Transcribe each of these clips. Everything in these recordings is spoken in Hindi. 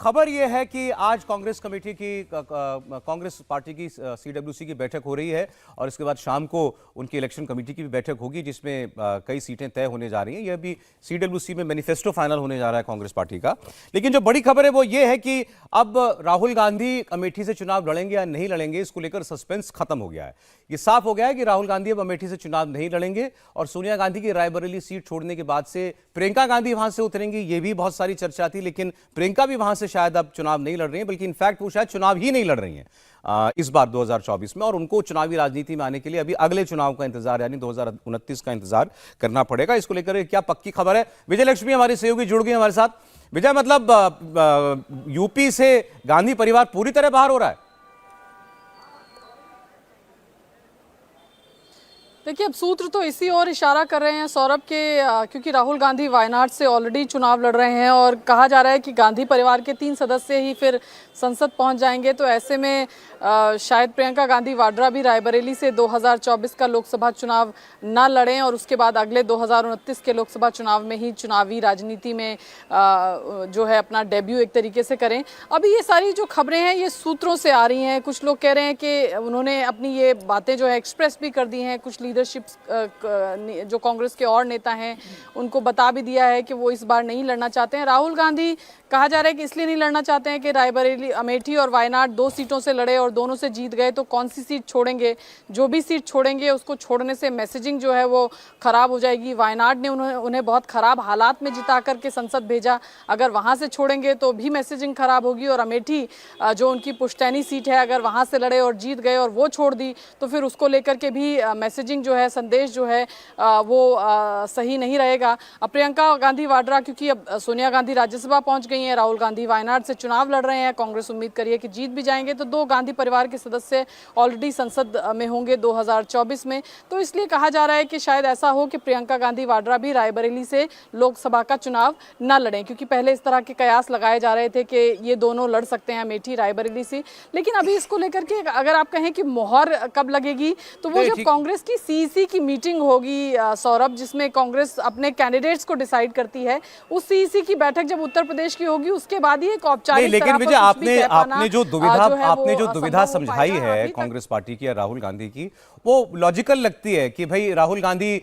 खबर यह है कि आज कांग्रेस कमेटी की कांग्रेस पार्टी की सीडब्ल्यूसी की बैठक हो रही है और इसके बाद शाम को उनकी इलेक्शन कमेटी की भी बैठक होगी जिसमें कई सीटें तय होने जा रही हैं। यह भी सीडब्ल्यूसी में मैनिफेस्टो फाइनल होने जा रहा है कांग्रेस पार्टी का। लेकिन जो बड़ी खबर है वो ये है कि अब राहुल गांधी अमेठी से चुनाव लड़ेंगे या नहीं लड़ेंगे, इसको लेकर सस्पेंस खत्म हो गया है। ये साफ हो गया है कि राहुल गांधी अब अमेठी से चुनाव नहीं लड़ेंगे और सोनिया गांधी की रायबरेली सीट छोड़ने के बाद से प्रियंका गांधी वहां से उतरेंगी, ये भी बहुत सारी चर्चा थी। लेकिन प्रियंका भी वहां से शायद अब चुनाव नहीं लड़ रही हैं, बल्कि इनफैक्ट वो शायद चुनाव ही नहीं लड़ रही हैं इस बार 2024 में। और उनको चुनावी राजनीति में आने के लिए अभी अगले चुनाव का इंतजार यानी 2029 का इंतजार करना पड़ेगा। इसको लेकर क्या पक्की खबर है? विजय लक्ष्मी हमारी सहयोगी जुड़ गई हमारे साथ। विजय, मतलब यूपी से गांधी परिवार पूरी तरह बाहर हो रहा है? देखिए, अब सूत्र तो इसी ओर इशारा कर रहे हैं सौरभ के, क्योंकि राहुल गांधी वायनाड से ऑलरेडी चुनाव लड़ रहे हैं और कहा जा रहा है कि गांधी परिवार के 3 सदस्य ही फिर संसद पहुंच जाएंगे। तो ऐसे में शायद प्रियंका गांधी वाड्रा भी रायबरेली से 2024 का लोकसभा चुनाव ना लड़ें और उसके बाद अगले 2029 के लोकसभा चुनाव में ही चुनावी राजनीति में जो है अपना डेब्यू एक तरीके से करें। अभी ये सारी जो खबरें हैं ये सूत्रों से आ रही हैं। कुछ लोग कह रहे हैं कि उन्होंने अपनी ये बातें जो है एक्सप्रेस भी कर दी हैं। कुछ लीडरशिप जो कांग्रेस के और नेता हैं उनको बता भी दिया है कि वो इस बार नहीं लड़ना चाहते हैं। राहुल गांधी कहा जा रहा है कि इसलिए नहीं लड़ना चाहते हैं कि रायबरेली, अमेठी और वायनाड 2 सीटों से लड़े और दोनों से जीत गए तो कौन सी सीट छोड़ेंगे। जो भी सीट छोड़ेंगे उसको छोड़ने से मैसेजिंग जो है वो खराब हो जाएगी। वायनाड ने उन्हें बहुत खराब हालात में जिता करके संसद भेजा, अगर वहां से छोड़ेंगे तो भी मैसेजिंग खराब होगी। और अमेठी जो उनकी पुश्तैनी सीट है, अगर वहां से लड़े और जीत गए और वो छोड़ दी तो फिर उसको लेकर के भी मैसेजिंग जो है, संदेश जो है वो सही नहीं रहेगा। अब प्रियंका गांधी वाड्रा, क्योंकि अब सोनिया गांधी राज्यसभा पहुंच गई हैं, राहुल गांधी वायनाड से चुनाव लड़ रहे हैं, कांग्रेस उम्मीद करिए कि जीत भी जाएंगे, तो 2 गांधी परिवार के सदस्य ऑलरेडी संसद में होंगे 2024 में। तो इसलिए कहा जा रहा है कि शायद ऐसा हो कि प्रियंका गांधी वाड्रा भी रायबरेली से लोकसभा का चुनाव न लड़ें, क्योंकि पहले इस तरह के कयास लगाए जा रहे थे कि ये दोनों लड़ सकते हैं अमेठी रायबरेली से। लेकिन अभी इसको लेकर के अगर आप कहें कि मोहर कब लगेगी, तो वो जब कांग्रेस की सीईसी की मीटिंग होगी सौरभ, जिसमें कांग्रेस अपने कैंडिडेट्स को डिसाइड करती है, उस सीईसी की बैठक जब उत्तर प्रदेश की होगी उसके बाद ही एक औपचारिक। लेकिन विजय, आपने जो दुविधा समझाई है कांग्रेस पार्टी की या राहुल गांधी की, वो लॉजिकल लगती है कि भाई राहुल गांधी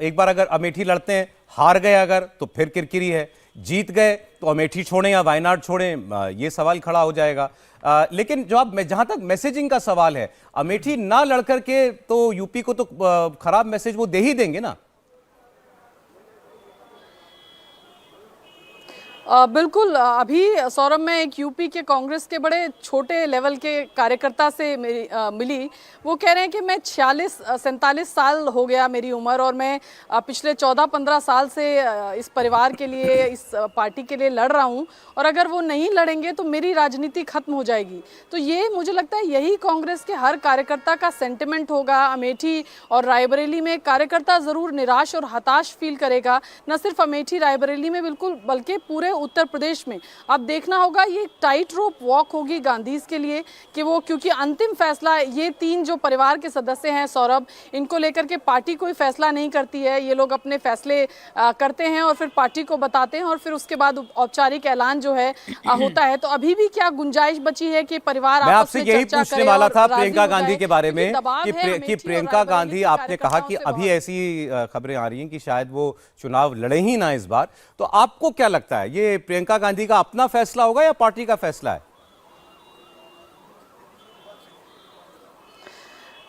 एक बार अगर अमेठी लड़ते हैं, हार गए अगर, तो फिर किरकिरी है, जीत गए तो अमेठी छोड़ें या वायनाड छोड़ें, ये सवाल खड़ा हो जाएगा। लेकिन जहां तक मैसेजिंग का सवाल है, अमेठी ना लड़कर के तो यूपी को तो खराब मैसेज वो दे ही देंगे ना। बिल्कुल। अभी सौरभ, मैं एक यूपी के कांग्रेस के बड़े छोटे लेवल के कार्यकर्ता से मिली। वो कह रहे हैं कि मैं 47 साल हो गया मेरी उम्र और मैं पिछले 14-15 साल से इस परिवार के लिए, इस पार्टी के लिए लड़ रहा हूं और अगर वो नहीं लड़ेंगे तो मेरी राजनीति खत्म हो जाएगी। तो ये मुझे लगता है यही कांग्रेस के हर कार्यकर्ता का सेंटिमेंट होगा। अमेठी और रायबरेली में कार्यकर्ता जरूर निराश और हताश फील करेगा, न सिर्फ अमेठी रायबरेली में बिल्कुल, बल्कि पूरे उत्तर प्रदेश में। अब देखना होगा, ये टाइट रोप वॉक होगी गांधीज के लिए कि वो, क्योंकि अंतिम फैसला ये 3 जो परिवार के सदस्य हैं सौरभ, इनको लेकर के पार्टी कोई फैसला नहीं करती है। ये लोग अपने फैसले करते हैं और फिर पार्टी को बताते हैं और फिर उसके बाद औपचारिक ऐलान जो है होता है। तो अभी भी क्या गुंजाइश बची है कि परिवार आपस में यही पूछने वाला था प्रियंका गांधी के बारे में कि प्रियंका गांधी, आपने कहा कि अभी ऐसी खबरें आ रही हैं कि शायद वो चुनाव लड़े ही ना इस बार, तो आपको क्या लगता है, ये प्रियंका गांधी का अपना फैसला होगा या पार्टी का फैसला है?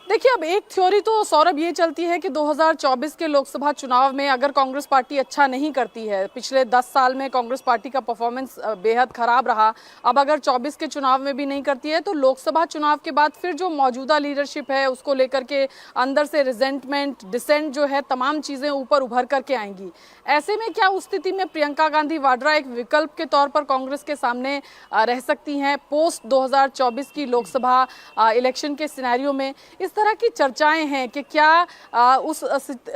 देखिए, अब एक थ्योरी तो सौरभ ये चलती है कि 2024 के लोकसभा चुनाव में अगर कांग्रेस पार्टी अच्छा नहीं करती है, पिछले 10 साल में कांग्रेस पार्टी का परफॉर्मेंस बेहद खराब रहा, अब अगर 24 के चुनाव में भी नहीं करती है तो लोकसभा चुनाव के बाद फिर जो मौजूदा लीडरशिप है उसको लेकर के अंदर से रिजेंटमेंट, डिसेंट जो है, तमाम चीज़ें ऊपर उभर करके आएंगी। ऐसे में क्या उस स्थिति में प्रियंका गांधी वाड्रा एक विकल्प के तौर पर कांग्रेस के सामने रह सकती हैं पोस्ट 2024 की लोकसभा इलेक्शन के सिनेरियो में? इस तरह की चर्चाएं हैं कि क्या उस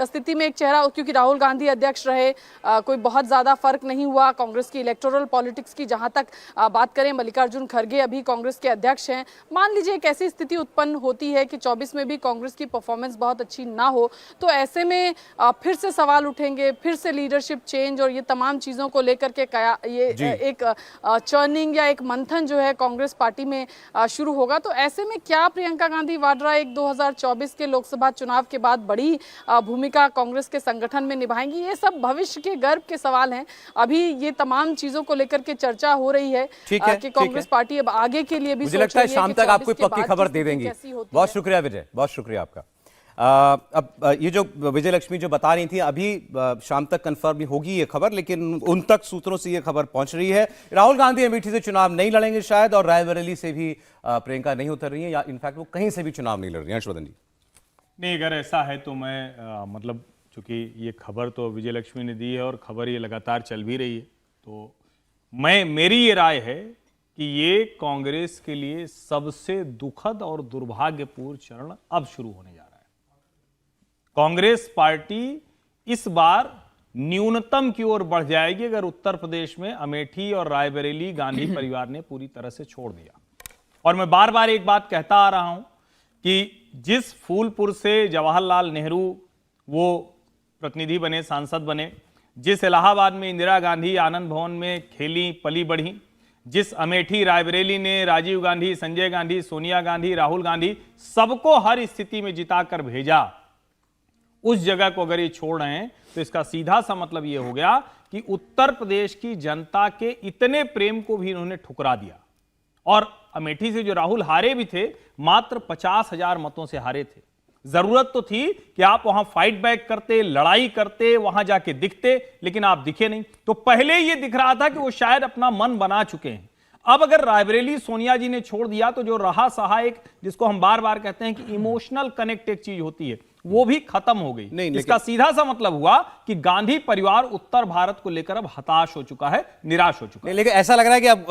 स्थिति में एक चेहरा, क्योंकि राहुल गांधी अध्यक्ष रहे, कोई बहुत ज्यादा फर्क नहीं हुआ कांग्रेस की इलेक्टोरल पॉलिटिक्स की। जहां तक बात करें, मल्लिकार्जुन खड़गे अभी कांग्रेस के अध्यक्ष हैं। मान लीजिए एक ऐसी स्थिति उत्पन्न होती है कि 24 में भी कांग्रेस की परफॉर्मेंस बहुत अच्छी ना हो, तो ऐसे में फिर से सवाल उठेंगे, फिर से लीडरशिप चेंज और ये तमाम चीजों को लेकर के ये एक चर्निंग या एक मंथन जो है कांग्रेस पार्टी में शुरू होगा। तो ऐसे में क्या प्रियंका गांधी वाड्रा एक 2024 के लोकसभा चुनाव के बाद बड़ी भूमिका कांग्रेस के संगठन में निभाएंगी? ये सब भविष्य के गर्व के सवाल हैं। अभी ये तमाम चीजों को लेकर के चर्चा हो रही है कि कांग्रेस पार्टी अब आगे के लिए भी मुझे लगता है शाम तक आपको पक्की खबर दे देंगी। बहुत शुक्रिया विजय, बहुत शुक्रिया आपका। अब ये जो विजय लक्ष्मी जो बता रही थी, अभी शाम तक कंफर्म होगी ये खबर, लेकिन उन तक सूत्रों से ये खबर पहुंच रही है राहुल गांधी अमेठी से चुनाव नहीं लड़ेंगे शायद, और रायबरेली से भी प्रियंका नहीं उतर रही है, या इनफैक्ट वो कहीं से भी चुनाव नहीं लड़ रही है। हर्षवर्धन जी, नहीं, अगर ऐसा है तो मैं मतलब चूंकि ये खबर तो विजय लक्ष्मी ने दी है और खबर ये लगातार चल भी रही है, तो मेरी ये राय है कि ये कांग्रेस के लिए सबसे दुखद और दुर्भाग्यपूर्ण चरण अब शुरू होने जा रहा है। कांग्रेस पार्टी इस बार न्यूनतम की ओर बढ़ जाएगी अगर उत्तर प्रदेश में अमेठी और रायबरेली गांधी परिवार ने पूरी तरह से छोड़ दिया। और मैं बार बार एक बात कहता आ रहा हूं कि जिस फूलपुर से जवाहरलाल नेहरू वो प्रतिनिधि बने, सांसद बने, जिस इलाहाबाद में इंदिरा गांधी आनंद भवन में खेली पली बढ़ी, जिस अमेठी रायबरेली ने राजीव गांधी, संजय गांधी, सोनिया गांधी, राहुल गांधी सबको हर स्थिति में जिताकर भेजा, उस जगह को अगर ये छोड़ रहे हैं तो इसका सीधा सा मतलब ये हो गया कि उत्तर प्रदेश की जनता के इतने प्रेम को भी इन्होंने ठुकरा दिया। और अमेठी से जो राहुल हारे भी थे, मात्र 50,000 मतों से हारे थे। जरूरत तो थी कि आप वहां फाइट बैक करते, लड़ाई करते, वहां जाके दिखते, लेकिन आप दिखे नहीं। तो पहले ये दिख रहा था कि वो शायद अपना मन बना चुके हैं। अब अगर रायबरेली सोनिया जी ने छोड़ दिया तो जो रहा सहा एक, जिसको हम बार बार कहते हैं कि इमोशनल कनेक्ट एक चीज होती है, वो भी खत्म हो गई। नहीं, इसका सीधा सा मतलब हुआ कि गांधी परिवार उत्तर भारत को लेकर अब हताश हो चुका है, निराश हो चुका है। लेकिन ऐसा लग रहा है कि अब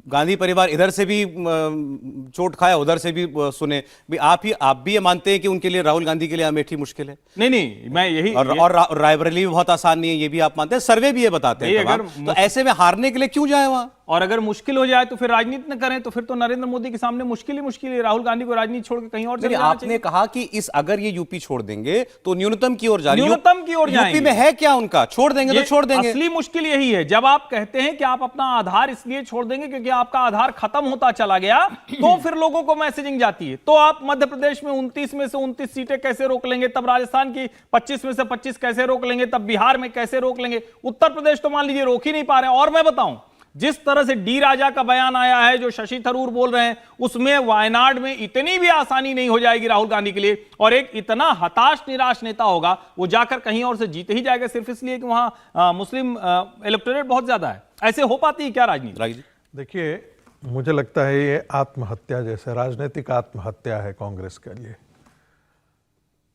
गांधी परिवार इधर से भी चोट खाया, उधर से भी सुने भी। आप भी ये मानते हैं कि उनके लिए, राहुल गांधी के लिए अमेठी मुश्किल है? नहीं, मैं यही और रायबरेली भी बहुत आसान नहीं है, ये भी आप मानते हैं? सर्वे भी ये बताते हैं। अगर तो ऐसे में हारने के लिए क्यों जाए वहां? और अगर मुश्किल हो जाए तो फिर राजनीति न करें, तो फिर तो नरेंद्र मोदी के सामने मुश्किल ही मुश्किल है। राहुल गांधी को राजनीति छोड़ के कहीं और चले जाना चाहिए। आपने कहा कि अगर ये यूपी छोड़ देंगे तो न्यूनतम की ओर जाएंगे। न्यूनतम की ओर जाएंगे। यूपी में है क्या उनका? छोड़ देंगे तो छोड़ देंगे। असली मुश्किल यही है, जब आप कहते हैं कि आप अपना आधार इसलिए छोड़ देंगे क्योंकि आपका आधार खत्म होता चला गया, तो फिर लोगों को मैसेजिंग जाती है। तो आप मध्य प्रदेश में 29 में से 29 सीटें कैसे रोक लेंगे, तब राजस्थान की 25 में से 25 कैसे रोक लेंगे, तब बिहार में कैसे रोक लेंगे, उत्तर प्रदेश तो मान लीजिए रोक ही नहीं पा रहे। और मैं बताऊं, जिस तरह से डी राजा का बयान आया है, जो शशि थरूर बोल रहे हैं, उसमें वायनाड में इतनी भी आसानी नहीं हो जाएगी राहुल गांधी के लिए। और एक इतना हताश निराश नेता होगा, वो जाकर कहीं और से जीत ही जाएगा सिर्फ इसलिए कि वहां मुस्लिम इलेक्टोरेट बहुत ज्यादा है। ऐसे हो पाती है क्या राजनीति? देखिए, मुझे लगता है ये आत्महत्या जैसे राजनीतिक आत्महत्या है कांग्रेस के लिए।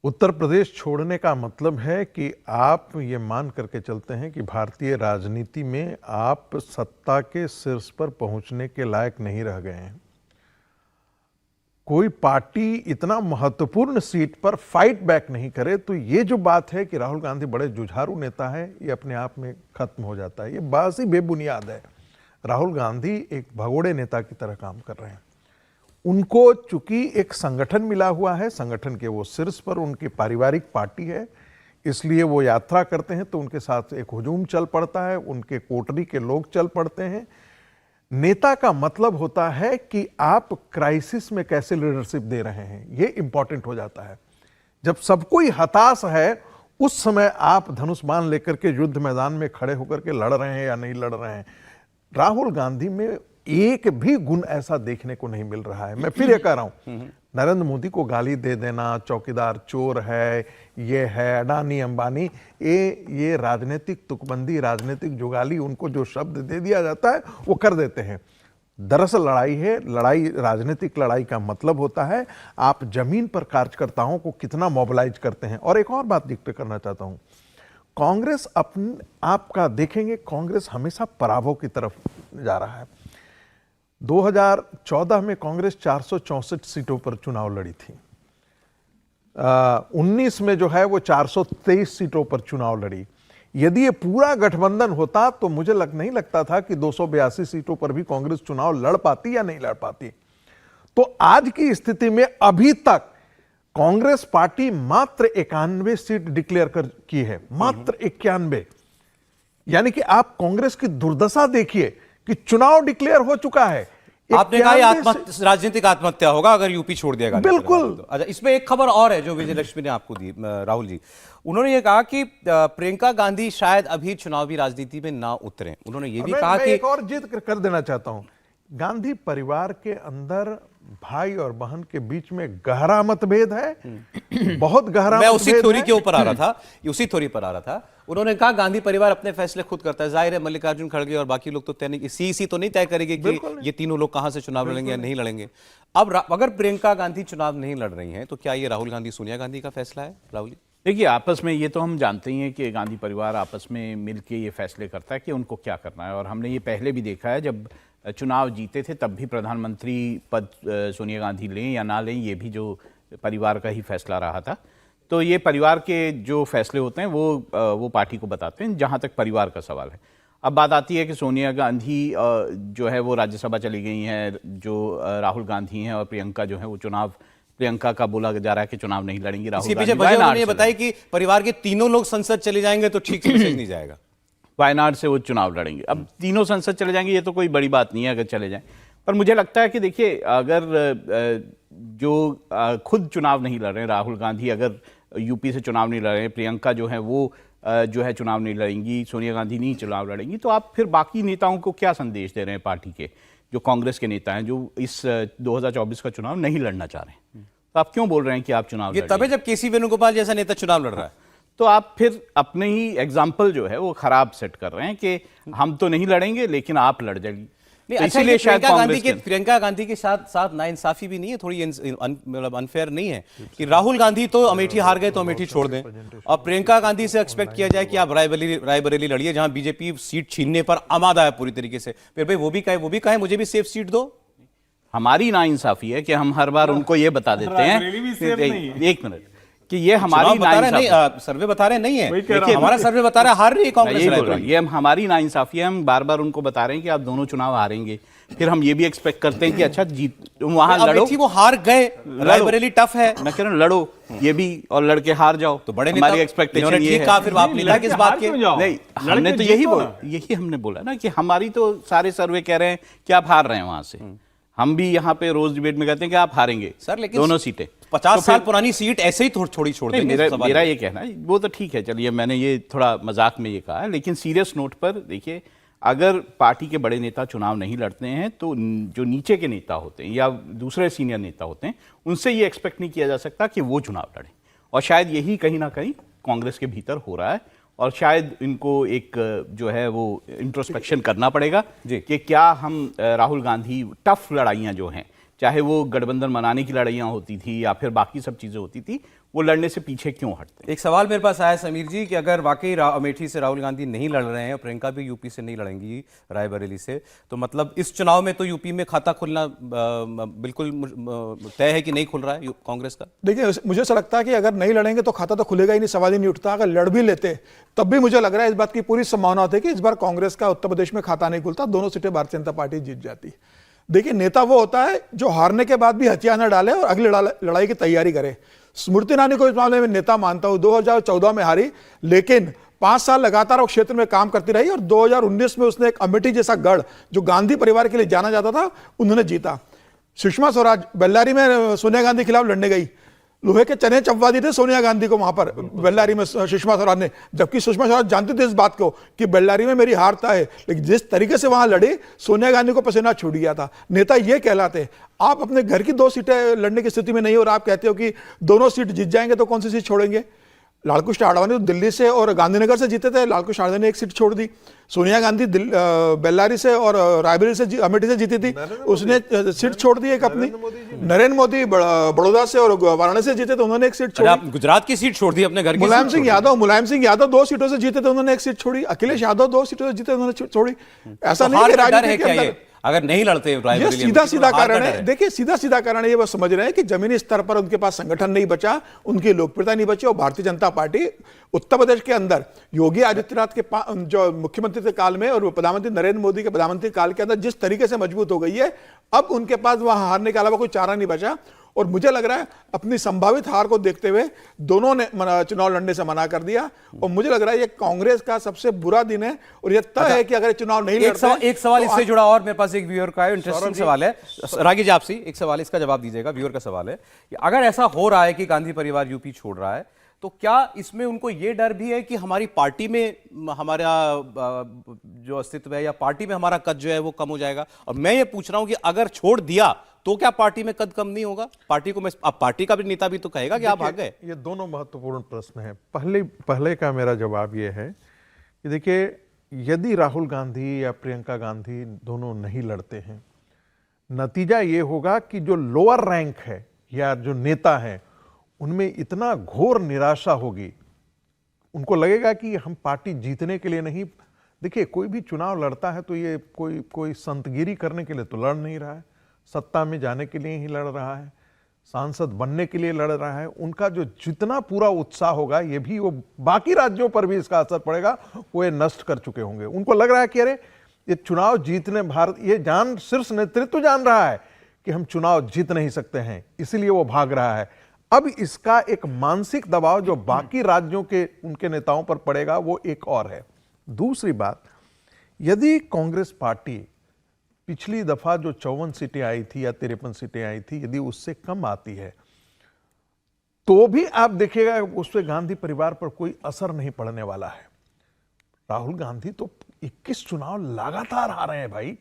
उत्तर प्रदेश छोड़ने का मतलब है कि आप ये मान करके चलते हैं कि भारतीय राजनीति में आप सत्ता के शीर्ष पर पहुंचने के लायक नहीं रह गए हैं। कोई पार्टी इतना महत्वपूर्ण सीट पर फाइट बैक नहीं करे तो ये जो बात है कि राहुल गांधी बड़े जुझारू नेता है, ये अपने आप में खत्म हो जाता है। ये बात ही बेबुनियाद है। राहुल गांधी एक भगोड़े नेता की तरह काम कर रहे हैं। उनको चूंकि एक संगठन मिला हुआ है, संगठन के वो शीर्ष पर उनकी पारिवारिक पार्टी है, इसलिए वो यात्रा करते हैं तो उनके साथ एक हुजूम चल पड़ता है, उनके कोटरी के लोग चल पड़ते हैं। नेता का मतलब होता है कि आप क्राइसिस में कैसे लीडरशिप दे रहे हैं, ये इंपॉर्टेंट हो जाता है। जब सब कोई हताश है, उस समय आप धनुष बाण लेकर के युद्ध मैदान में खड़े होकर के लड़ रहे हैं या नहीं लड़ रहे हैं। राहुल गांधी में एक भी गुण ऐसा देखने को नहीं मिल रहा है। मैं फिर ये कह रहा हूं, नरेंद्र मोदी को गाली दे देना, चौकीदार चोर है, ये है अडानी अंबानी, ये राजनीतिक तुकबंदी, राजनीतिक जुगाली, उनको जो शब्द दे दिया जाता है वो कर देते हैं। दरअसल लड़ाई है, लड़ाई राजनीतिक लड़ाई का मतलब होता है आप जमीन पर कार्यकर्ताओं को कितना मोबिलाइज करते हैं। और एक और बात जिक्र करना चाहता हूं, कांग्रेस आपका देखेंगे, कांग्रेस हमेशा पराभव की तरफ जा रहा है। 2014 में कांग्रेस 464 सीटों पर चुनाव लड़ी थी। 19 में जो है वो 423 सीटों पर चुनाव लड़ी। यदि ये पूरा गठबंधन होता तो मुझे नहीं लगता था कि 282 सीटों पर भी कांग्रेस चुनाव लड़ पाती या नहीं लड़ पाती। तो आज की स्थिति में अभी तक कांग्रेस पार्टी मात्र 91 सीट डिक्लेयर की है, मात्र 91। यानी कि आप कांग्रेस की दुर्दशा देखिए कि चुनाव डिक्लेयर हो चुका है। आपने कहा राजनीतिक आत्महत्या होगा अगर यूपी छोड़ दिया गया। बिल्कुल। अच्छा, इसमें एक खबर और है जो विजय लक्ष्मी ने आपको दी, राहुल जी। उन्होंने ये कहा कि प्रियंका गांधी शायद अभी चुनावी राजनीति में ना उतरे। उन्होंने ये भी कहा कि एक और जिक्र कर देना चाहता हूं, गांधी परिवार के अंदर भाई और बहन के बीच में गहरा मतभेद है, बहुत गहरा। मैं उसी थ्योरी के ऊपर आ रहा था, उसी थ्योरी पर आ रहा था। उन्होंने कहा गांधी परिवार अपने फैसले खुद करता है। जाहिर है मल्लिकार्जुन खड़गे और बाकी लोग तो तय नहीं, सीईसी तो नहीं तय करेगी कि ये तीनों लोग कहां से चुनाव लड़ेंगे या नहीं लड़ेंगे। अब अगर प्रियंका गांधी चुनाव नहीं लड़ रही हैं तो क्या ये राहुल गांधी सोनिया गांधी का फैसला है? राहुल जी देखिए, आपस में ये तो हम जानते ही हैं कि गांधी परिवार आपस में मिलके ये फैसले करता है कि उनको क्या करना है। और हमने ये पहले भी देखा है, जब चुनाव जीते थे तब भी प्रधानमंत्री पद सोनिया गांधी लें या ना लें, ये भी जो परिवार का ही फैसला रहा था। तो ये परिवार के जो फैसले होते हैं वो पार्टी को बताते हैं, जहाँ तक परिवार का सवाल है। अब बात आती है कि सोनिया गांधी जो है वो राज्यसभा चली गई हैं, जो राहुल गांधी हैं, और प्रियंका जो है वो प्रियंका का बोला जा रहा है कि चुनाव नहीं लड़ेंगी। राहुल गांधी वजह ये बताई कि परिवार के तीनों लोग संसद चले जाएंगे तो ठीक से मैसेज नहीं जाएगा। वायनाड से वो चुनाव लड़ेंगे। अब तीनों संसद चले जाएंगे, ये तो कोई बड़ी बात नहीं है अगर चले जाएं। पर मुझे लगता है कि देखिए, अगर जो खुद चुनाव नहीं लड़ रहे हैं, राहुल गांधी अगर यूपी से चुनाव नहीं लड़ रहे हैं, प्रियंका जो है वो जो है चुनाव नहीं लड़ेंगी, सोनिया गांधी नहीं चुनाव लड़ेंगी, तो आप फिर बाकी नेताओं को क्या संदेश दे रहे हैं? पार्टी के जो कांग्रेस के नेता हैं, जो इस 2024 का चुनाव नहीं लड़ना चाह रहे हैं, तो आप क्यों बोल रहे हैं कि आप चुनाव लड़ेंगे? तभी जब केसी वेणुगोपाल जैसा नेता चुनाव लड़ रहा है, तो आप फिर अपने ही एग्जाम्पल जो है वो खराब सेट कर रहे हैं कि हम तो नहीं लड़ेंगे लेकिन आप लड़ जाएंगी। तो इसीलिए शायद प्रियंका गांधी के साथ नाइंसाफी भी नहीं है, थोड़ी मतलब अनफेयर नहीं है कि राहुल गांधी तो अमेठी हार गए तो अमेठी छोड़ दें, और प्रियंका गांधी से एक्सपेक्ट किया जाए कि आप रायबरेली लड़िए, जहां बीजेपी सीट छीनने पर आमादा है पूरी तरीके से। फिर भाई वो भी कहे मुझे भी सेफ सीट दो। हमारी नाइंसाफी है कि हम हर बार उनको ये बता देते हैं, एक मिनट, कि ये हमारी नाइंसाफी, सर्वे बता रहे नहीं है, हमारा सर्वे बता रहा है हार रही है कांग्रेस। ये हमारी नाइंसाफी है, हम बार बार उनको बता रहे हैं कि आप दोनों चुनाव हारेंगे, फिर हम ये भी एक्सपेक्ट करते हैं कि अच्छा जीत तुम वहां लड़ो, वो हार गए, रायबरेली टफ है, मैं कह रहा हूं लड़ो ये भी और लड़के हार जाओ, तो बड़े हमारी एक्सपेक्टेशन ये है। फिर आप नहीं किस बात के नहीं, हमने तो यही हमने बोला ना कि हमारी तो सारे सर्वे कह रहे हैं कि आप हार रहे हैं वहां से। हम भी यहाँ पे रोज डिबेट में कहते हैं कि आप हारेंगे सर, लेकिन दोनों सीटें 50 साल पुरानी सीट ऐसे ही छोड़ देंगे। मेरा ये कहना है, वो तो ठीक है, चलिए मैंने ये थोड़ा मजाक में ये कहा है, लेकिन सीरियस नोट पर देखिए, अगर पार्टी के बड़े नेता चुनाव नहीं लड़ते हैं तो जो नीचे के नेता होते हैं या दूसरे सीनियर नेता होते हैं, उनसे ये एक्सपेक्ट नहीं किया जा सकता कि वो चुनाव लड़ें। और शायद यही कहीं ना कहीं कांग्रेस के भीतर हो रहा है, और शायद इनको एक जो है वो इंट्रोस्पेक्शन करना पड़ेगा कि क्या हम राहुल गांधी टफ लड़ाइयाँ जो हैं, चाहे वो गठबंधन मनाने की लड़ाइयाँ होती थी या फिर बाकी सब चीज़ें होती थी, वो लड़ने से पीछे क्यों हटते? एक सवाल मेरे पास आया समीर जी कि अगर वाकई अमेठी से राहुल गांधी नहीं लड़ रहे हैं और प्रियंका भी यूपी से नहीं लड़ेंगी रायबरेली से, तो मतलब इस चुनाव में तो यूपी में खाता खुलना बिल्कुल तय है कि नहीं खुल रहा है कांग्रेस का? देखिए, मुझे ऐसा लगता है कि अगर नहीं लड़ेंगे तो खाता तो खुलेगा ही नहीं, सवाल ही नहीं उठता। अगर लड़ भी लेते तब भी मुझे लग रहा है इस बात की पूरी संभावना होती है कि इस बार कांग्रेस का उत्तर प्रदेश में खाता नहीं खुलता, दोनों सीटें भारतीय जनता पार्टी जीत जाती। देखिए, नेता वो होता है जो हारने के बाद भी हथियार न डाले और अगली लड़ाई की तैयारी करे। स्मृति ईरानी को इस मामले में नेता मानता हूं, 2014 में हारी, लेकिन 5 साल लगातार वो क्षेत्र में काम करती रही और 2019 में उसने एक अमेठी जैसा गढ़ जो गांधी परिवार के लिए जाना जाता था, उन्होंने जीता। सुषमा स्वराज बेल्लारी में सोनिया गांधी के खिलाफ लड़ने गई, लोहे के चने चबवा दिए थे सोनिया गांधी को वहां पर बेल्लारी में सुषमा स्वराज ने, जबकि सुषमा स्वराज जानती थी इस बात को कि बेल्लारी में मेरी हार तय है, लेकिन जिस तरीके से वहां लड़ी सोनिया गांधी को पसीना छूट गया था। नेता ये कहलाते। आप अपने घर की 2 सीटें लड़ने की स्थिति में नहीं हो और आप कहते हो कि दोनों सीट जीत जाएंगे, तो कौन सी सीट छोड़ेंगे? लालकृष्ण आडवाणी तो दिल्ली से और गांधीनगर से जीते थे, लालकृष्ण आडवाणी ने एक सीट छोड़ दी। सोनिया गांधी बेल्लारी से और रायबरेली से अमेठी से जीती थी, उसने सीट छोड़ दी एक अपनी। नरेंद्र मोदी बड़ौदा से और वाराणसी से जीते थे, उन्होंने एक सीट छोड़ी। गुजरात की सीट छोड़ दी अपने घर की। मुलायम सिंह यादव 2 सीटों से जीते थे, उन्होंने एक सीट छोड़ी। अखिलेश यादव 2 सीटों से जीते, उन्होंने छोड़ी। ऐसा नहीं कि राजनीति के अंदर अगर नहीं लड़ते ये रायबरेली सीधा अमेठी, सीधा तो हार का कारण डर है। देखिए सीधा सीधा कारण ये वो समझ रहे हैं कि जमीनी स्तर पर उनके पास संगठन नहीं बचा, उनकी लोकप्रियता नहीं बची, और भारतीय जनता पार्टी उत्तर प्रदेश के अंदर योगी आदित्यनाथ के जो मुख्यमंत्री के काल में और प्रधानमंत्री नरेंद्र मोदी के प्रधानमंत्री काल के अंदर जिस तरीके से मजबूत हो गई है, अब उनके पास वहां हारने के अलावा कोई चारा नहीं बचा। और मुझे लग रहा है अपनी संभावित हार को देखते हुए दोनों ने चुनाव लड़ने से मना कर दिया, और मुझे लग रहा है ये कांग्रेस का सबसे बुरा दिन है। और ये तय है कि अगर चुनाव नहीं लड़ते, एक सवाल तो इससे जुड़ा और मेरे पास एक व्यूअर का है, इंटरेस्टिंग सवाल है। रागी जी आपसे एक सवाल, इसका जवाब दीजिएगा। व्यूअर का सवाल है कि अगर ऐसा हो रहा है कि गांधी परिवार यूपी छोड़ रहा है, तो क्या इसमें उनको ये डर भी है कि हमारी पार्टी में हमारा जो अस्तित्व है या पार्टी में हमारा कद जो है वो कम हो जाएगा? और मैं ये पूछ रहा हूं कि अगर छोड़ दिया तो क्या पार्टी में कद कम नहीं होगा? पार्टी को अब पार्टी का भी नेता भी तो कहेगा कि आप भाग गए। ये दोनों महत्वपूर्ण प्रश्न हैं। पहले का मेरा जवाब ये है कि देखिए, यदि राहुल गांधी या प्रियंका गांधी दोनों नहीं लड़ते हैं, नतीजा ये होगा कि जो लोअर रैंक है या जो नेता हैं उनमें इतना घोर निराशा होगी, उनको लगेगा कि हम पार्टी जीतने के लिए नहीं। देखिए, कोई भी चुनाव लड़ता है तो ये कोई संतगिरी करने के लिए तो लड़ नहीं रहा है, सत्ता में जाने के लिए ही लड़ रहा है, सांसद बनने के लिए लड़ रहा है। उनका जो जितना पूरा उत्साह होगा, ये भी वो बाकी राज्यों पर भी इसका असर पड़ेगा, वो ये नष्ट कर चुके होंगे। उनको लग रहा है कि अरे ये चुनाव जीतने ये शीर्ष नेतृत्व जान रहा है कि हम चुनाव जीत नहीं सकते हैं, इसलिए वो भाग रहा है। अब इसका एक मानसिक दबाव जो बाकी राज्यों के उनके नेताओं पर पड़ेगा, वो एक और है। दूसरी बात, यदि कांग्रेस पार्टी पिछली दफा जो 54 सीटें आई थी या 53 सीटें आई थी, यदि उससे कम आती है, तो भी आप देखिएगा उस पर गांधी परिवार पर कोई असर नहीं पड़ने वाला है। राहुल गांधी तो 21 चुनाव लगातार हारे हैं भाई,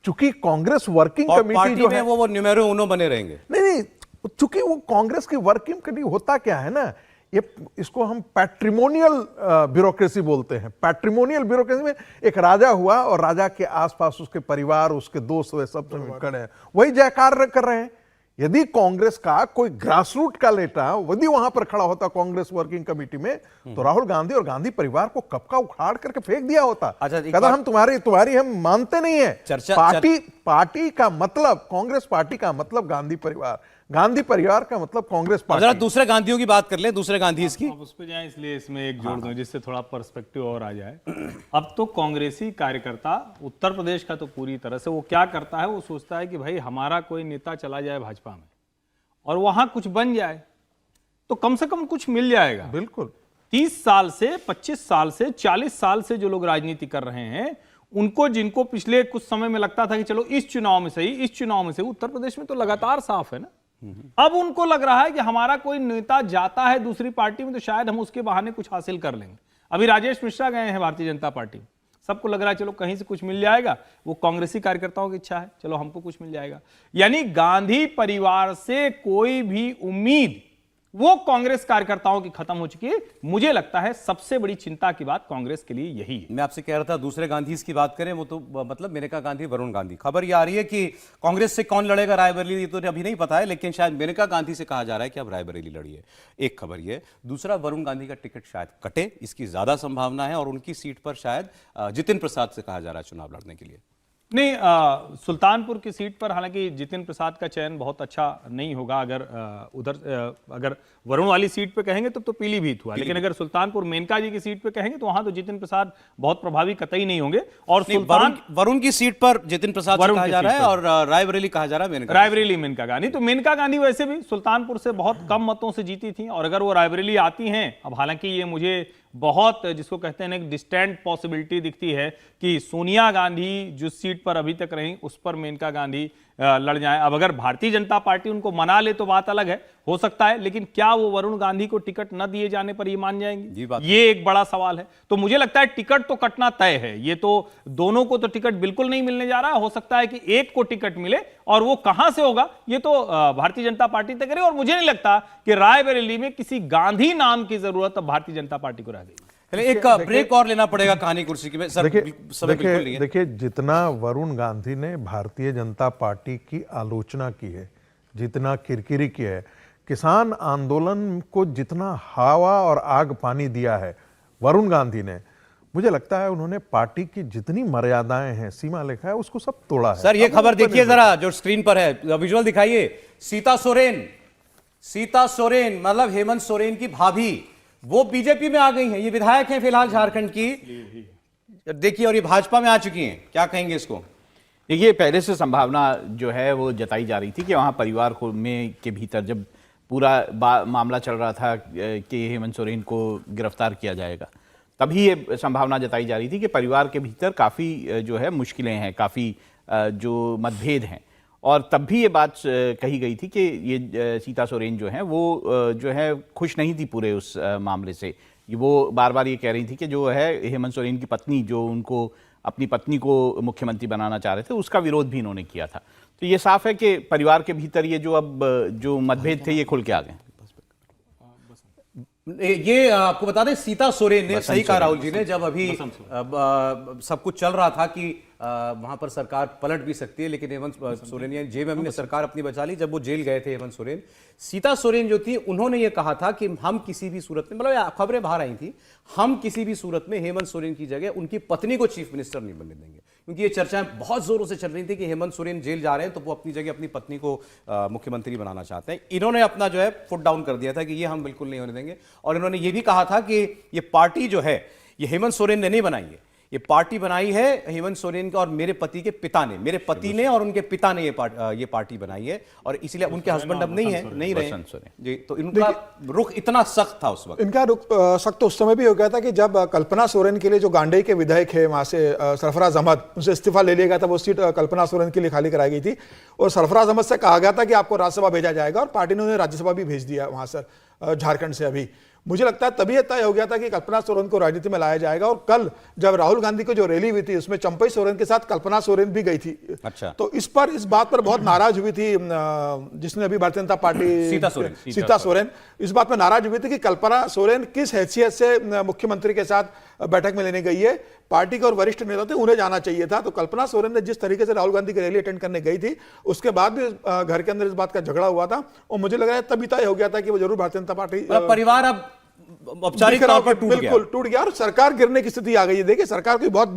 चूंकि कांग्रेस वर्किंग कमेटी जो है वो न्यूमेरो उनो बने रहेंगे। नहीं, चूंकि वो कांग्रेस की वर्किंग कमेटी, होता क्या है ना, ये इसको हम पैट्रिमोनियल ब्यूरोक्रेसी बोलते हैं। पैट्रिमोनियल ब्यूरोक्रेसी में एक राजा हुआ और राजा के आसपास उसके परिवार, उसके दोस्त, वे सब खड़े हैं, वही जयकार कर रहे हैं। यदि कांग्रेस का कोई ग्रासरूट का नेता यदि वहां पर खड़ा होता कांग्रेस वर्किंग कमेटी में, तो राहुल गांधी और गांधी परिवार को कब का उखाड़ करके फेंक दिया होता। अच्छा, कहता हम तुम्हारी हम मानते नहीं है। पार्टी का मतलब, कांग्रेस पार्टी का मतलब गांधी परिवार, गांधी परिवार का मतलब कांग्रेस पार्टी। जरा दूसरे गांधियों की बात कर लें, दूसरे गांधी इसकी आप उस पर जाएं, इसलिए इसमें एक जोड़ दूं जिससे थोड़ा पर्सपेक्टिव और आ जाए। अब तो कांग्रेसी कार्यकर्ता उत्तर प्रदेश का तो पूरी तरह से वो क्या करता है, वो सोचता है कि भाई हमारा कोई नेता चला जाए भाजपा में और वहां कुछ बन जाए तो कम से कम कुछ मिल जाएगा। बिल्कुल। 30 साल से, 25 साल से, 40 साल से जो लोग राजनीति कर रहे हैं, उनको, जिनको पिछले कुछ समय में लगता था कि चलो इस चुनाव में सही, इस चुनाव में सही, उत्तर प्रदेश में तो लगातार साफ है ना। अब उनको लग रहा है कि हमारा कोई नेता जाता है दूसरी पार्टी में तो शायद हम उसके बहाने कुछ हासिल कर लेंगे। अभी राजेश मिश्रा गए हैं भारतीय जनता पार्टी, सबको लग रहा है चलो कहीं से कुछ मिल जाएगा, वो कांग्रेसी कार्यकर्ताओं की इच्छा है, चलो हमको कुछ मिल जाएगा। यानी गांधी परिवार से कोई भी उम्मीद वो कांग्रेस कार्यकर्ताओं की खत्म हो चुकी है। मुझे लगता है सबसे बड़ी चिंता की बात कांग्रेस के लिए यही है। मैं आपसे कह रहा था दूसरे गांधी की बात करें, वो तो मतलब मेनका गांधी, वरुण गांधी। खबर ये आ रही है कि कांग्रेस से कौन लड़ेगा रायबरेली, ये तो अभी नहीं पता है, लेकिन शायद मेनका गांधी से कहा जा रहा है कि अब रायबरेली लड़िए। एक खबर ये, दूसरा वरुण गांधी का टिकट शायद कटे, इसकी ज्यादा संभावना है, और उनकी सीट पर शायद जितिन प्रसाद से कहा जा रहा है चुनाव लड़ने के लिए। नहीं, सुल्तानपुर की सीट पर हालांकि जितिन प्रसाद का चयन बहुत अच्छा नहीं होगा। अगर अगर वरुण वाली सीट पे कहेंगे तो पीलीभीत हुआ, लेकिन अगर सुल्तानपुर मेनका जी की सीट पे कहेंगे तो वहां तो जितिन प्रसाद बहुत प्रभावी कतई नहीं होंगे। और वरुण की सीट पर जितिन प्रसाद से कहा जा रहा है और रायबरेली कहा जा रहा है रायबरेली मेनका गांधी। तो मेनका गांधी वैसे भी सुल्तानपुर से बहुत कम मतों से जीती थी, और अगर वो रायबरेली आती हैं, अब हालांकि ये मुझे बहुत, जिसको कहते हैं एक डिस्टेंट पॉसिबिलिटी दिखती है कि सोनिया गांधी जिस सीट पर अभी तक रही उस पर मेनका गांधी लड़ जाए। अब अगर भारतीय जनता पार्टी उनको मना ले तो बात अलग है, हो सकता है, लेकिन क्या वो वरुण गांधी को टिकट न दिए जाने पर ये मान जाएंगे, ये एक बड़ा सवाल है। तो मुझे लगता है टिकट तो कटना तय है, ये तो दोनों को तो टिकट बिल्कुल नहीं मिलने जा रहा है। हो सकता है कि एक को टिकट मिले, और वो कहां से होगा ये तो भारतीय जनता पार्टी तय करे। और मुझे नहीं लगता कि रायबरेली में किसी गांधी नाम की जरूरत भारतीय जनता पार्टी को रह गई। एक ब्रेक और लेना पड़ेगा कहानी कुर्सी की। देखिए, जितना वरुण गांधी ने भारतीय जनता पार्टी की आलोचना की है, जितना किरकिरी की है, किसान आंदोलन को जितना हवा और आग पानी दिया है वरुण गांधी ने, मुझे लगता है उन्होंने पार्टी की जितनी मर्यादाएं हैं, सीमा रेखा है, उसको सब तोड़ा है। सर ये अब खबर वो देखिए जरा जो स्क्रीन पर है, विजुअल दिखाइए। सीता सोरेन मतलब हेमंत सोरेन की भाभी, वो बीजेपी में आ गई हैं। ये विधायक हैं फिलहाल झारखंड की, देखिए, और ये भाजपा में आ चुकी हैं। क्या कहेंगे इसको? देखिए, पहले से संभावना जो है वो जताई जा रही थी कि वहाँ परिवार को में के भीतर जब पूरा मामला चल रहा था कि हेमंत सोरेन को गिरफ्तार किया जाएगा, तभी ये संभावना जताई जा रही थी कि परिवार के भीतर काफ़ी जो है मुश्किलें हैं, काफ़ी जो मतभेद हैं। और तब भी ये बात कही गई थी कि ये सीता सोरेन जो हैं वो जो है खुश नहीं थी पूरे उस मामले से। वो बार बार ये कह रही थी कि जो है हेमंत सोरेन की पत्नी, जो उनको अपनी पत्नी को मुख्यमंत्री बनाना चाह रहे थे, उसका विरोध भी इन्होंने किया था। तो ये साफ है कि परिवार के भीतर ये जो अब जो मतभेद थे ये खुल के आ गए। ये आपको बता दें, सीता सोरेन ने, सही कहा राहुल जी ने, जब अभी सब कुछ चल रहा था कि वहां पर सरकार पलट भी सकती है, लेकिन हेमंत सोरेन यानी जेएमएम ने सरकार अपनी बचा ली। जब वो जेल गए थे हेमंत सोरेन, सीता सोरेन जो थी, उन्होंने ये कहा था कि हम किसी भी सूरत में, मतलब खबरें बाहर आई थी, हम किसी भी सूरत में हेमंत सोरेन की जगह उनकी पत्नी को चीफ मिनिस्टर नहीं बनने देंगे। क्योंकि ये चर्चाएं बहुत जोरों से चल रही थी कि हेमंत सोरेन जेल जा रहे हैं तो वो अपनी जगह अपनी पत्नी को मुख्यमंत्री बनाना चाहते हैं। इन्होंने अपना जो है फुट डाउन कर दिया था कि ये हम बिल्कुल नहीं होने देंगे। और इन्होंने ये भी कहा था कि ये पार्टी जो है ये हेमंत सोरेन ने नहीं बनाई है, ये पार्टी बनाई है हेमंत सोरेन का और मेरे पति के पिता ने, मेरे पति ने और उनके पिता ने ये पार्टी बनाई है। और इसलिए उनके हस्बैंड अब नहीं रहे जी। तो इनका रुख इतना सख्त था उस वक्त। इनका रुख सख्त उस समय भी हो गया था कि जब कल्पना सोरेन के लिए, जो गांडेय के विधायक है वहां से सरफराज अहमद, उनसे इस्तीफा ले लिया गया था, वो सीट कल्पना सोरेन के लिए खाली कराई गई थी। और सरफराज अहमद से कहा गया था कि आपको राज्यसभा भेजा जाएगा, और पार्टी ने उन्हें राज्यसभा भी भेज दिया वहां से झारखंड से। अभी मुझे लगता है तभी तय हो गया था कि कल्पना सोरेन को राजनीति में लाया जाएगा। और कल जब राहुल गांधी को जो रैली हुई थी, उसमें चंपई सोरेन के साथ कल्पना सोरेन भी गई थी। अच्छा। तो इस बात पर बहुत नाराज हुई थी जिसने अभी भारतीय जनता पार्टी, सीता सोरेन इस बात में नाराज हुई थी कि कल्पना सोरेन किस हैसियत से मुख्यमंत्री के साथ बैठक में लेने गई है। पार्टी के और वरिष्ठ नेता थे, उन्हें जाना चाहिए था। तो कल्पना सोरेन ने जिस तरीके से राहुल गांधी की रैली अटेंड करने गई थी, उसके बाद भी घर के अंदर इस बात का झगड़ा हुआ था। और मुझे लग रहा है तभी तय हो गया था कि वो जरूर भारतीय जनता पार्टी, परिवार अब औपचारिक तौर पर टूट गया और सरकार गिरने की स्थिति आ गई है। देखिए, सरकार कोई बहुत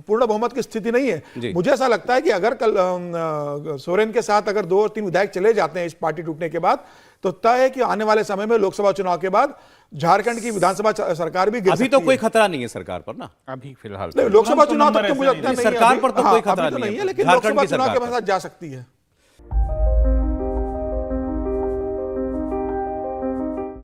पूर्ण बहुमत की स्थिति नहीं है। मुझे ऐसा लगता है कि अगर कल सोरेन के साथ अगर 2 और 3 विधायक चले जाते हैं इस पार्टी टूटने के बाद, तो तय है कि आने वाले समय में लोकसभा चुनाव के बाद झारखंड की विधानसभा सरकार भी गिर सकती है। अभी तो कोई खतरा नहीं है सरकार पर ना, अभी फिलहाल लोकसभा चुनाव तक तो मुझे लगता है सरकार पर तो कोई खतरा नहीं है, लेकिन लोकसभा चुनाव के बाद जा सकती है।